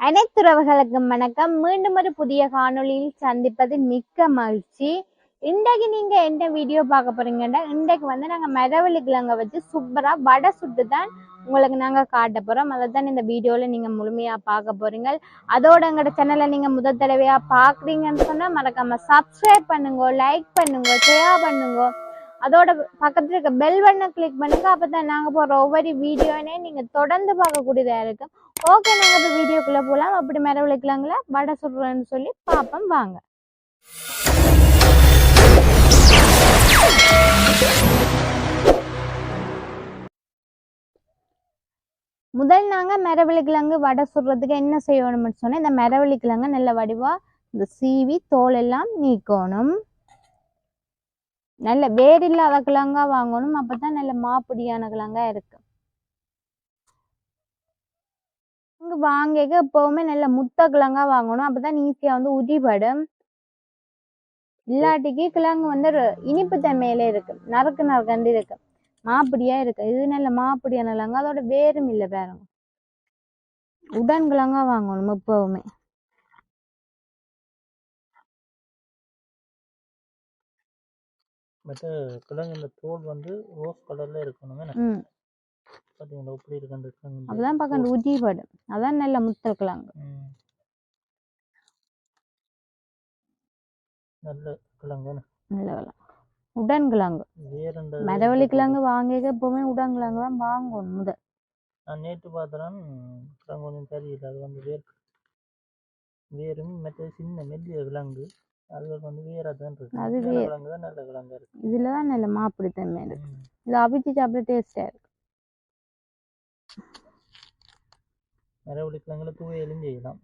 அனைத்துறவுகளுக்கும் வணக்கம். மீண்டும் ஒரு புதிய காணொளியில் சந்திப்பதில் மிக்க மகிழ்ச்சி. இன்றைக்கு நீங்க என்ன வீடியோ பார்க்க போறீங்கன்னா, இன்றைக்கு வந்து நாங்க மரவள்ளி கிழங்க வச்சு சூப்பரா வடை சுட்டு தான் உங்களுக்கு நாங்க காட்ட போறோம். அதை தான் இந்த வீடியோல நீங்க முழுமையா பார்க்க போறீங்க. அதோட எங்களோட சேனலை நீங்க முதல் தடவையா பாக்குறீங்கன்னு சொன்னா மறக்காம சப்ஸ்கிரைப் பண்ணுங்க, லைக் பண்ணுங்க, ஷேர் பண்ணுங்க. அதோட பக்கத்துல இருக்க பெல் பட்டனை கிளிக் பண்ணுங்க. அப்பதான் நாங்க போற ஒவ்வொரு வீடியோனே நீங்க தொடர்ந்து பார்க்கக்கூடியதா இருக்கும். ஓகே, நாங்க இப்போ வீடியோக்குள்ள போலாம். அப்படி மரவள்ளிக்கிழங்குல வடை சுடுறோன்னு சொல்லி பாப்போம் வாங்க. முதல் நாங்க மரவள்ளிக்கிழங்கு வடை சுடுறதுக்கு என்ன செய்யணும்னு சொன்னா, இந்த மரவள்ளிக்கிழங்கு நல்ல வடிவா இந்த சீவி தோல் எல்லாம் நீக்கணும். நல்ல வேரில்லாத கிழங்கா வாங்கணும். அப்பதான் நல்ல மாப்பிடியான கிழங்கா இருக்கு. இங்க வாங்க எப்பவுமே நல்ல முத்த கிழங்கா வாங்கணும். அப்பதான் ஈஸியா வந்து உதிபடும். இல்லாட்டிக்கு கிழங்கு வந்து இனிப்பு தன்மையில இருக்கு, நறுக்கு நறுக்கண்டு இருக்கு, மாப்பிடியா இருக்கு. இது நல்ல மாப்பிடியான கிழங்கு, அதோட வேரும் இல்லை பாருங்க. உடன் கிழங்கா வாங்கணும் எப்பவுமே. மற்ற கிழங்குல தோல் வந்து ரோஸ் கலர்ல இருக்கணும். பாத்தீங்களா எப்படி இருக்கு? அப்பதான் பார்க்க உதிபடும். அதான் நல்ல முத்த கிழங்கு. நல்ல கிழங்கு, நல்ல கிழங்கு, உடன் கிழங்கு. மரவள்ளி கிழங்கு வாங்க எப்பவுமே உடன் கிழங்கு தான் வாங்கணும். முதல் நான் நேற்று பார்த்தேன் கிழங்கு கொஞ்சம் தெரியல. அது வந்து வேரும் மற்ற சின்ன மெல்லிய கிழங்கு, அது வந்து வேற தான் இருக்கு. அது கிழங்கு தான் நல்ல கிழங்கா இருக்கு. இதுலதான் நல்ல மாப்பிடி தன்மை இருக்கு. இது அவிச்சு சாப்பிட டேஸ்டா இருக்கு. மரவள்ளி கிழங்குல துவையலும் செய்யலாம்.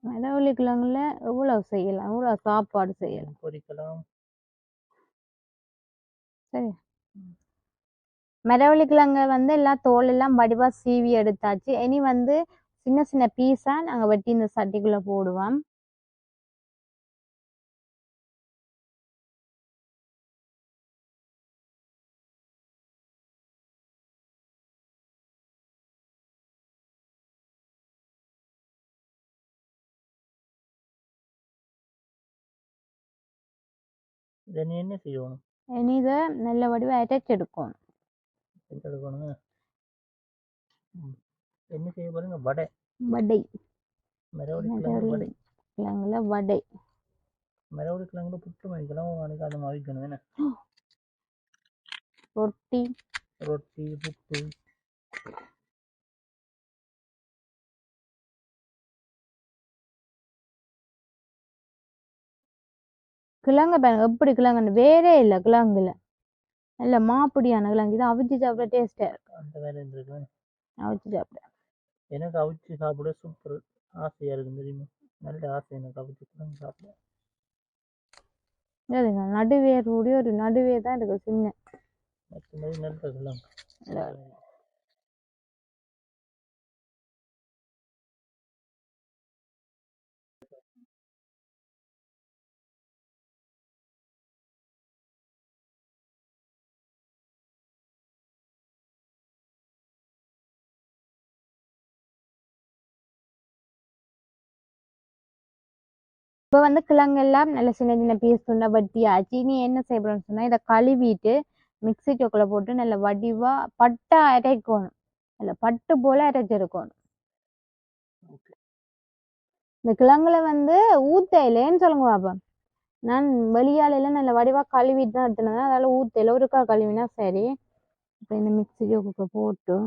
மரவள்ளி கிழங்குல எவ்வளவு செய்யலாம், எவ்வளவு சாப்பாடு செய்யலாம், பொரிக்கலாம். சரி, மரவள்ளி கிழங்க வந்து எல்லாம் தோல் எல்லாம் வடிவா சீவி எடுத்தாச்சு. இனி வந்து சின்ன சின்ன பீஸா நாங்க வெட்டி இந்த சட்டிக்குள்ள போடுவோம். என்ன செய்யணும்? இனி இதை நல்ல வடிவா அரைச்செடுக்கணும். என்ன செய்ய போறீங்க? வடை. வடை, மரவள்ளி கிழங்கு வடை. கிழங்குல வடை. மரவள்ளி கிழங்குல புட்டு வைக்கலாம். அன்னைக்கு அதை அவிக்கணும். என்ன ரொட்டி, புட்டு. கிழங்கு பாருங்க எப்படி கிழங்குன்னு வேறே இல்லை. கிழங்குல நல்ல மாப்பிடியான கிழங்கு. இது அவிச்சு சாப்பிட டேஸ்டா இருக்கு. அந்த வேலை இருக்கு. அவிச்சு சாப்பிட எனக்கு அவிச்சு சாப்பிட சூப்பர் ஆசையா இருக்கு தெரியுமா? நல்ல ஆசை எனக்கு அவிச்சு கிழங்கு சாப்பிட. நடுவேர் கூடிய ஒரு நடுவே தான் இருக்கு, சின்ன நல்ல கிழங்கு. இப்போ வந்து கிழங்கு எல்லாம் நல்ல சின்ன சின்ன பீஸ் துண்டா வெட்டியாச்சு. இனி என்ன செய்யணும்னு சொன்னா, இதை கழுவிட்டு மிக்சி சோக்கில் போட்டு நல்ல வடிவா பட்டா அரைக்கணும். நல்ல பட்டு போல அரைச்செடுக்கணும். இந்த கிழங்குல வந்து ஊத்தையிலேன்னு சொல்லுங்க பாப்பா. நான் வெளியாலையில நல்ல வடிவா கழுவிட்டு தான் எடுத்துனேன். அதனால ஊத்தையில ஒருக்கா கழுவினா சரி. இப்போ இந்த மிக்சி ஜோக்குக்கு போட்டு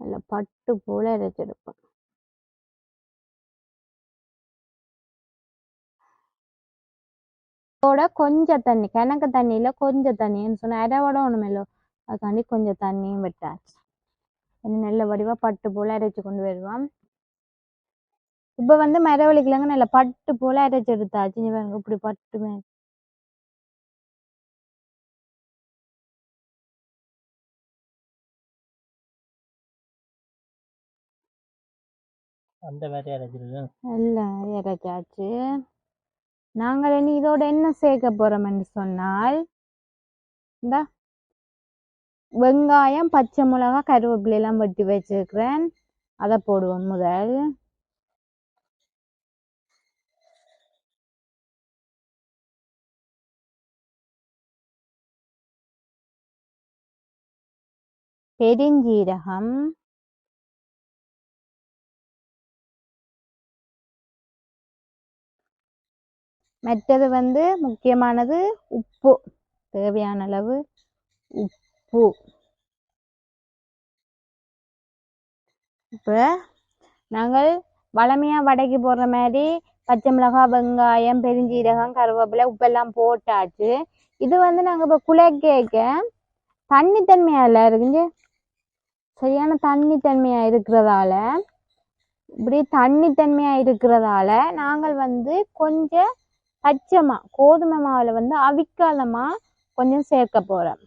நல்ல பட்டு போல அரைச்செடுப்பேன். அதோட கொஞ்சம் தண்ணி, கணக்கு தண்ணியில கொஞ்சம் தண்ணின்னு சொன்னா அரைவட ஒண்ணுமேலோ, அதுக்காண்டி கொஞ்சம் தண்ணியும் விட்டாச்சு. நல்ல வடிவா பட்டு போல அரைச்சு கொண்டு வருவான். இப்ப வந்து மரவள்ளி கிழங்கு நல்ல பட்டு போல அரைச்சு எடுத்தாச்சு. இப்படி பட்டுமே அந்த மாதிரி அரைச்சிருக்கு. எல்லாம் அரைச்சாச்சு. நாங்கள் இனி இதோட என்ன சேர்க்க போறோம் என்று சொன்னால், இந்த வெங்காயம், பச்சை மிளகாய், கருவேப்பிலை எல்லாம் வெட்டி வச்சிருக்கிறேன். அதை போடுவோம் முதல். பெருஞ்சீரகம், மற்றது வந்து முக்கியமானது உப்பு, தேவையான அளவு உப்பு. இப்போ நாங்கள் வளமையாக வடைக்கு போடுற மாதிரி பச்சை மிளகாய், வெங்காயம், பெருஞ்சீரகம், கருவேப்பிலை, உப்பெல்லாம் போட்டாச்சு. இது வந்து நாங்கள் இப்போ குழைக்க தண்ணி தன்மையாக இருக்குங்க, சரியான தண்ணி தன்மையாக இருக்கிறதால, இப்படி தண்ணி தன்மையாக இருக்கிறதால நாங்கள் வந்து கொஞ்சம் பச்சைமா கோதுமை மாவில் வந்து அவிக்காலமா கொஞ்சம் சேர்க்க போகிறோம்.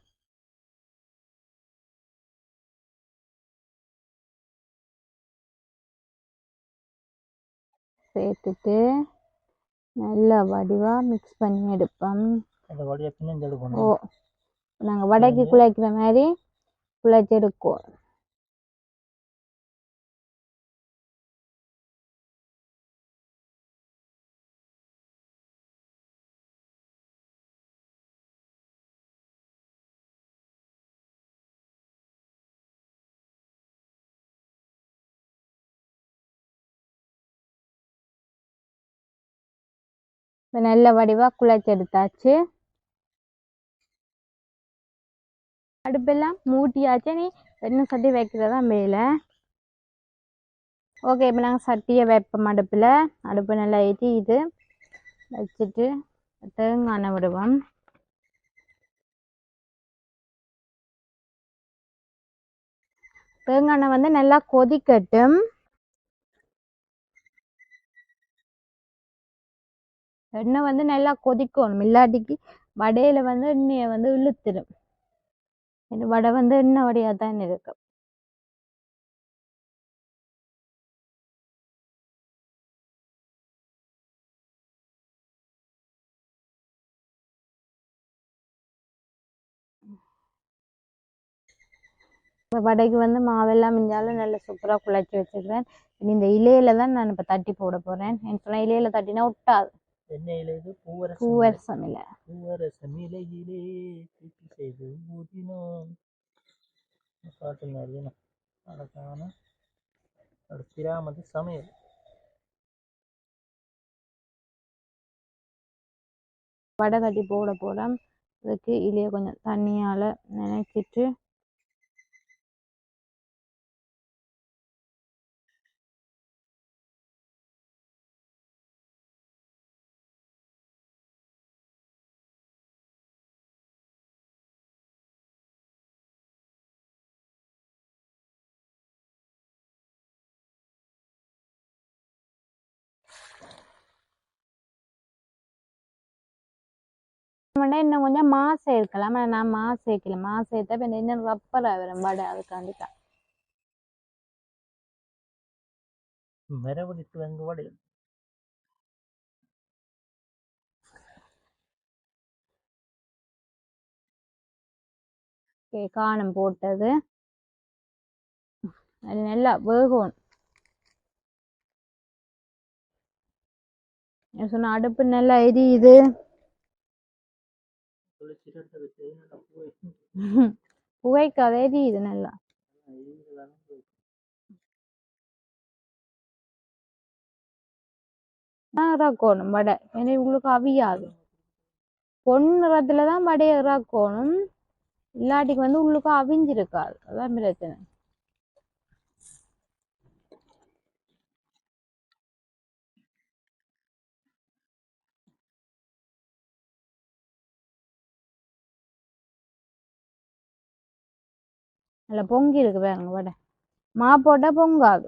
சேர்த்துட்டு நல்லா வடிவா மிக்ஸ் பண்ணி எடுப்போம். ஓ, நாங்கள் வடைக்கு குழைக்கிற மாதிரி குழைச்சி எடுக்குவோம். நல்ல வடிவா குழைச்சி எடுத்தாச்சு. அடுப்பெல்லாம் மூட்டியாச்சு. நீ எண்ணெய் சட்டி வைக்கிறதா மேலே. ஓகே, இப்போ நாங்கள் சட்டியை வைப்போம் அடுப்பில். அடுப்பு நல்லா ஏற்றி இது வச்சுட்டு தேங்காய் விடுவோம். தேங்காய் வந்து நல்லா கொதிக்கட்டும். எண்ணெய் வந்து நல்லா கொதிக்கணும், இல்லாட்டிக்கு வடையில வந்து எண்ணெயை வந்து இழுத்துடும். வடை வந்து எண்ணெய் வடையாக தான் இருக்கும். வடைக்கு வந்து மாவெல்லாம் மிஞ்சாலும் நல்ல சூப்பராக குழைச்சி வச்சுக்கிறேன். இந்த இலையில தான் நான் இப்போ தட்டி போட போகிறேன். எனக்கு சொன்னால் இலையில தட்டினா ஒட்டாது. என்ன இலை இது? பூவரசம் இலை. பூவரசம் இலையிலே தூக்கி செய்து ஊதினோம். பாட்டு மாதிரி அழகான ஒரு கிராமத்து சமையல். வடை தட்டி போட போகிறோம். அதுக்கு இலையை கொஞ்சம் தண்ணியால் நினைச்சிட்டு இன்னும் கொஞ்சம் மாவு சேர்க்கலாம். நான் மாவு சேர்க்கல. மாவு சேர்த்தா இப்போ இன்னும் ரப்பராக வரும் வடை. அதுக்காண்டி தான் மரவடித்து வந்து வடை. காணும் போட்டது அது நல்லா வேகணும். சொன்ன அடுப்பு நல்லா எரியுது. புகைக்காத எரியுது நல்லா. இறக்கணும் வடை, ஏன்னா உங்களுக்கு அவியாது. பொன்னிறத்துல தான் வடையை இறக்கணும், இல்லாட்டிக்கு வந்து உள்ளுக்கு அவிஞ்சிருக்காது. அதான் பிரச்சனை. நல்லா பொங்கி இருக்கு பாருங்க வடை. மா போட்டா பொங்காது.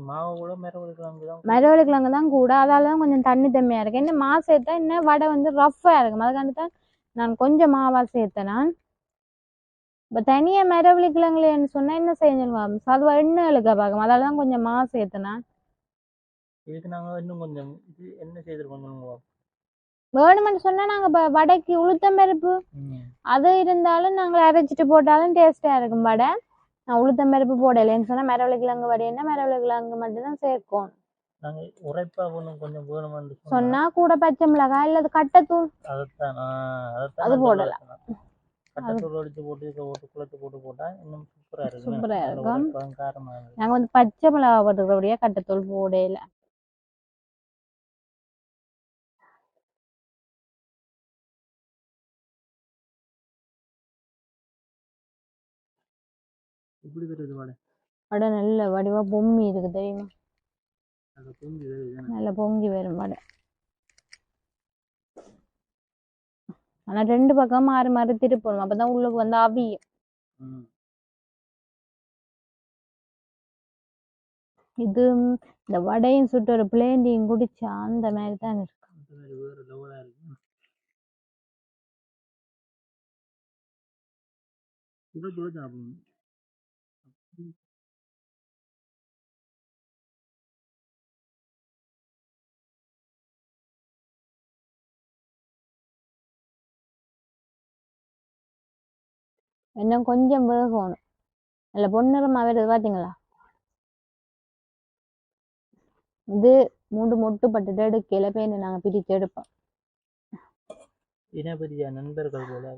மாவு கூட மரவள்ளிக்கிழங்கு தான் கூட, அதால தான் கொஞ்சம் தண்ணி தண்ணியா இருக்கு. என்ன மா சேர்த்தா என்ன வடை வந்து ரஃபா இருக்கும். அதுக்காண்டி தான் நான் கொஞ்சம் மாவா சேர்த்தேன். நான் இப்போ தனியா மரவள்ளிக்கிழங்குலன்னு சொன்னா என்ன செஞ்சிருவாங்க, அதுவா எண்ணெய் இழுக்க பார்க்கும். அதால தான் கொஞ்சம் மா சேர்த்தேன். இதுக்கு நாங்கள் இன்னும் கொஞ்சம் இது என்ன செய்திருக்கோம். வேணுமென்னு சொன்னா நாங்க வடைக்கு உளுத்தம் பருப்பு அது இருந்தாலும் நாங்கள் அரைச்சிட்டு போட்டாலும் டேஸ்டா இருக்கும் வடை. நான் உளுத்தம் பருப்பு போடலைன்னு சொன்னா மரவள்ளி கிழங்கு வடைன்னா மரவள்ளி கிழங்கு மட்டும்தான் சேர்க்கும். நாங்க உரைப்பா கொஞ்சம் வேணுமென்று சொன்னா கூட பச்சை மிளகாய் இல்ல கட்டத்தூள் அது போடலாம். கட்டத்தூள் அடிச்சு போட்டு குளத்து போட்டு போட்டா இன்னும் சூப்பரா இருக்கும். சூப்பரா இருக்கும். காரமா இருக்கும். நாங்க வந்து பச்சை மிளகாய் போட்டுக்கிறபடியா கட்டத்தூள் போடையில. இப்படி வருது வடை. வடை நல்ல வடிவா பொம்மி இருக்கு தெரியுமா? நல்ல பொங்கி வரும் வடை. ஆனா 2 பக்கம் மாறி மாறி திருப்பணும், அப்பதான் உள்ளுக்கு வந்து அவியும். இது இந்த வடையும் சுட்டு ஒரு பிளேண்டியும் குடிச்சா அந்த மாதிரி தான் இருக்கும். இன்னும் கொஞ்சம் வேகணும். நல்ல பொன்னிறமா வருது பாத்தீங்களா? இது மூண்டு மொட்டு பட்டுட்டு எடுக்கையில பேருந்து நாங்க பிரிச்சு எடுப்போம். இனப்பெரிய நண்பர்கள் போல.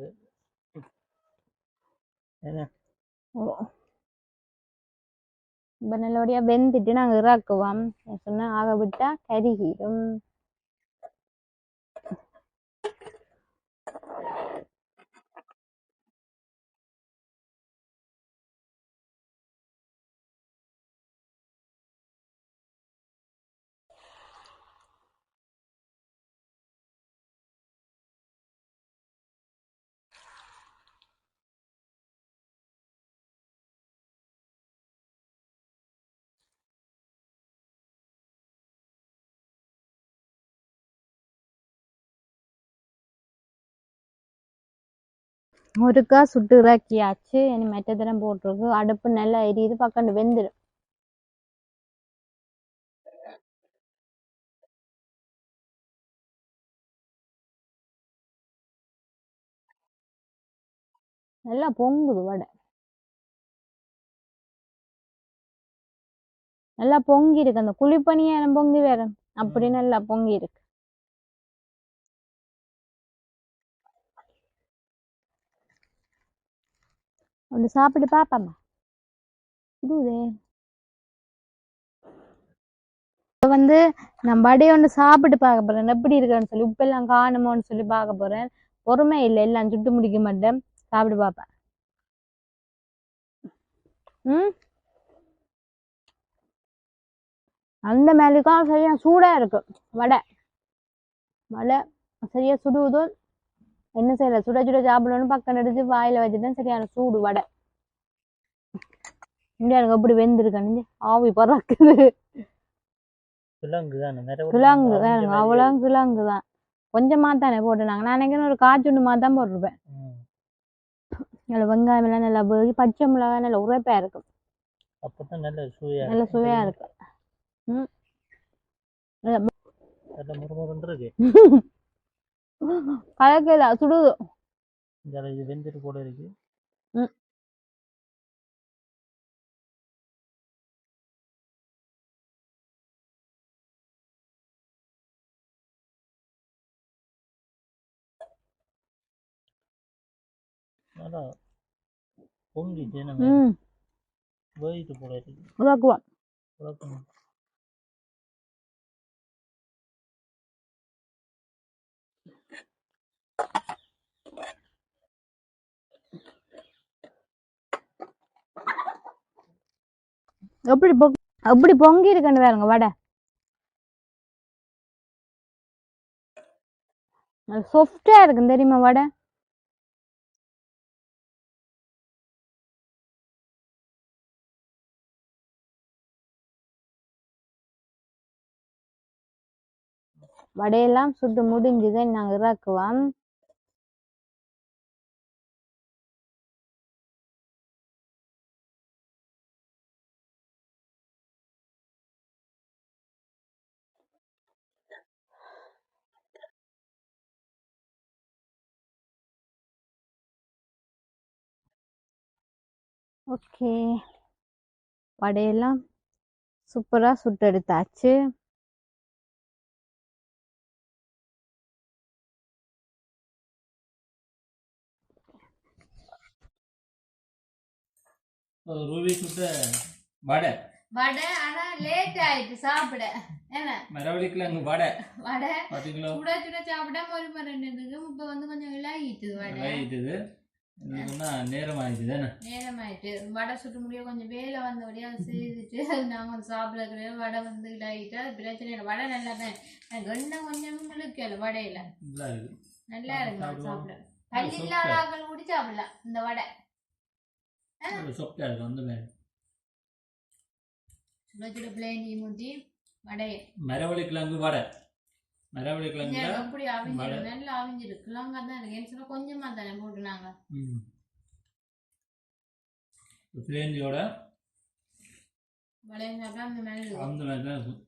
இப்ப நல்லபடியா வெந்துட்டு நாங்க இறக்குவோம். சொன்னா ஆக விட்டா கருகிடும். ஒருக்கா சுட்டு இறக்கியாச்சு. இனி மெட்ட தரம் போட்டிருக்கு. அடுப்பு நல்லா எரியுது, பக்கண்டு வெந்துடும். நல்லா பொங்குது வடை. நல்லா பொங்கி இருக்கு. அந்த குழிப்பணியாரம் பொங்கி வேற அப்படி நல்லா பொங்கி இருக்கு. ஒன்று சாப்பிட்டு பாப்பாமா. இதுவே வந்து நான் வடையை ஒன்று சாப்பிட்டு பார்க்க போறேன், எப்படி இருக்குன்னு சொல்லி. உப்பெல்லாம் காணுமோன்னு சொல்லி பார்க்க போறேன். பொறுமை இல்லை, எல்லாம் சுட்டு முடிக்க மாட்டேன். சாப்பிட்டு பார்ப்பேன். அந்த மேலுக்கும் சரியா சூடா இருக்கு வடை. வடை சரியா சுடுவதோ என்ன செய்யல, சுட சுட சாப்பிடணும்னு பக்கம் எடுத்து வாயில வச்சுட்டேன். சரியான சூடு வடை. இங்க எனக்கு எப்படி வெந்திருக்கானு ஆவி பறக்குது. கிழங்கு வேணுங்க, அவ்வளோ கிழங்கு தான். கொஞ்சமா தானே போட்டுனாங்க. நான் நினைக்கிறேன் ஒரு காய்ச்சுண்டுமா தான் போட்டிருப்பேன். நல்ல வெங்காயம் எல்லாம் நல்லா வேகி, பச்சை மிளகாய் நல்ல உரைப்பா இருக்கும். அப்பதான் நல்ல சுவையா இருக்கு. கலக்கல சுடுது. இது வெந்துட்டு போல இருக்கு. பொங்கிட்டு வேகிட்டு போல இருக்கு. எப்படி பொங்கி இருக்குன்னு வேறுங்க வடை. சாஃப்டா இருக்கும் தெரியுமா வடை. வடையெல்லாம் சுட்டு முடிஞ்சுதை நாங்க இறக்குவோம். ஓகே, வடையெல்லாம் சூப்பராக சுட்டெடுத்தாச்சு. ரூபி சுட்ட வடை வடை ஆனா லேட் ஆயிட்டு சாப்பிட. என்ன மரவள்ளிக்கிழங்கு வடை வடை பாத்தீங்களா? சுட சுட சாப்பிடாம ஒரு மணி நேரம் இப்ப வந்து கொஞ்சம் இலாகிட்டுது வடை. ஆயிட்டுது நேரம் ஆயிடுது. நேரம் ஆயிட்டு வடை சுட்டு முடிய கொஞ்சம் வேலை வந்தபடியா அதை செய்துட்டு நாங்க வந்து சாப்பிட வடை வந்து இலாகிட்டு அது பிரச்சனை இல்லை. வடை நல்லா தான் எண்ணெய் கொஞ்சமும் முழுக்கல வடையில நல்லா இருக்கு சாப்பிட. கல் இல்லாத ஆக்கள் கூட சாப்பிடலாம் இந்த வடை. சொப்டா இருக்கு அந்த மாதிரி சுட சுட பிளேனி ஊற்றி வடையை மரவள்ளிக்கிழங்கு வடை. மரவள்ளிக்கிழங்கு அப்படி அவிஞ்சிடும், நல்லா அவிஞ்சிருக்கு. கிழங்கா தான் இருக்கு. என்ன சொன்னா கொஞ்சமா தானே போட்டுனாங்க. பிளேனியோட வடையை சாப்பிட்டா அந்த மாதிரி இருக்கும். அந்த மாதிரி தான் இருக்கும்.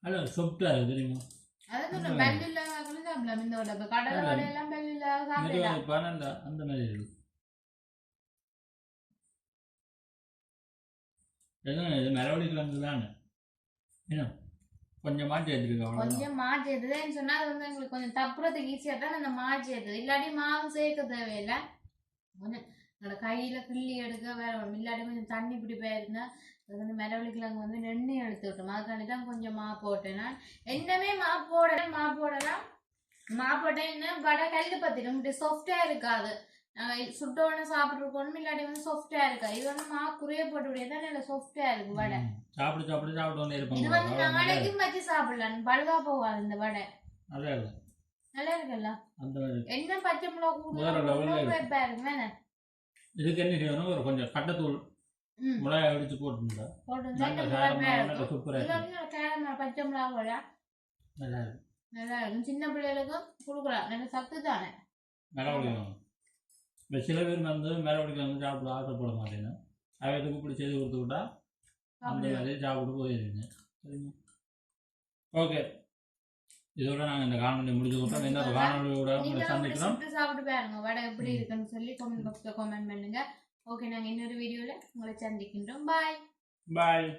அது சொப்டா இருக்கு தெரியுமா? அதான் பெல் இல்லாத ஆக்களும் சாப்பிடலாம் இந்த வடை. கடலை வடையெல்லாம் பெல் இல்லாத சாப்பிடலாம். அந்த மாதிரி இருக்கு. இது மரவள்ளிக்கிழங்கு தானே, என்ன கொஞ்சம் மாற்றி எடுத்துருக்கோம். கொஞ்சம் மாற்றி எடுத்துதான் சொன்னா அது வந்து எங்களுக்கு கொஞ்சம் தப்புறதுக்கு ஈஸியாக தான் அந்த மாற்றி எடுத்தது. இல்லாட்டி மாவு சேர்க்க தேவையில்லை. கொஞ்சம் என்னோட கையில கிள்ளி எடுக்க வேற ஒன்று. இல்லாட்டி கொஞ்சம் தண்ணி பிடி போயிருந்தா அது வந்து மரவள்ளிக்கிழங்கு வந்து எண்ணெய் எடுத்து விட்டோம். அதுக்காண்டி தான் கொஞ்சம் மா போட்டேன். நான் என்னமே மா போடலாம் மா போட்டேன். என்ன வடை கல்லு பத்திடும், இப்படி சாஃப்டா இருக்காது. சுட்டோன்னு சாப்பிட்டுருக்கணும். இல்லாட்டி வந்து சாஃப்டா இருக்கா. இது வந்து மா குறைய போட்டு விடையதான் நல்ல சாஃப்டா இருக்கு வடை. சாப்பிட்டு இது வந்து நாளைக்கும் வச்சு சாப்பிடலாம், பழுதா போகாது இந்த வடை. நல்லா இருக்குல்ல? என்ன பச்சை மிளகா கூட இருக்கு. இதுக்கு என்ன செய்யணும், ஒரு கொஞ்சம் கட்டத்தூள் மிளகாய் அடிச்சு போட்டு பச்சை மிளகா நல்லா இருக்கும். சின்ன பிள்ளைகளுக்கும் கொடுக்கலாம், நல்ல சத்து தானே. சில பேர் வந்து மரவள்ளிக்கிழங்கு சாப்பிட ஆசைப்பட மாட்டேங்க. அவருக்கு இப்படி செய்து கொடுத்துக்கிட்டா அந்த மாதிரி சாப்பிட்டு போயிருங்க. சரிங்க, ஓகே. இதோட நாங்கள் இந்த காணொலி முடிச்சு கொடுத்தோம். இன்னொரு காணொலியோட உங்களை சந்திக்கிறோம். சாப்பிட்டு பாருங்க வடை எப்படி இருக்குன்னு சொல்லி கமெண்ட் பாக்ஸ்ல கமெண்ட் பண்ணுங்க. ஓகே, நாங்கள் இன்னொரு வீடியோவில் உங்களை சந்திக்கின்றோம். பாய்.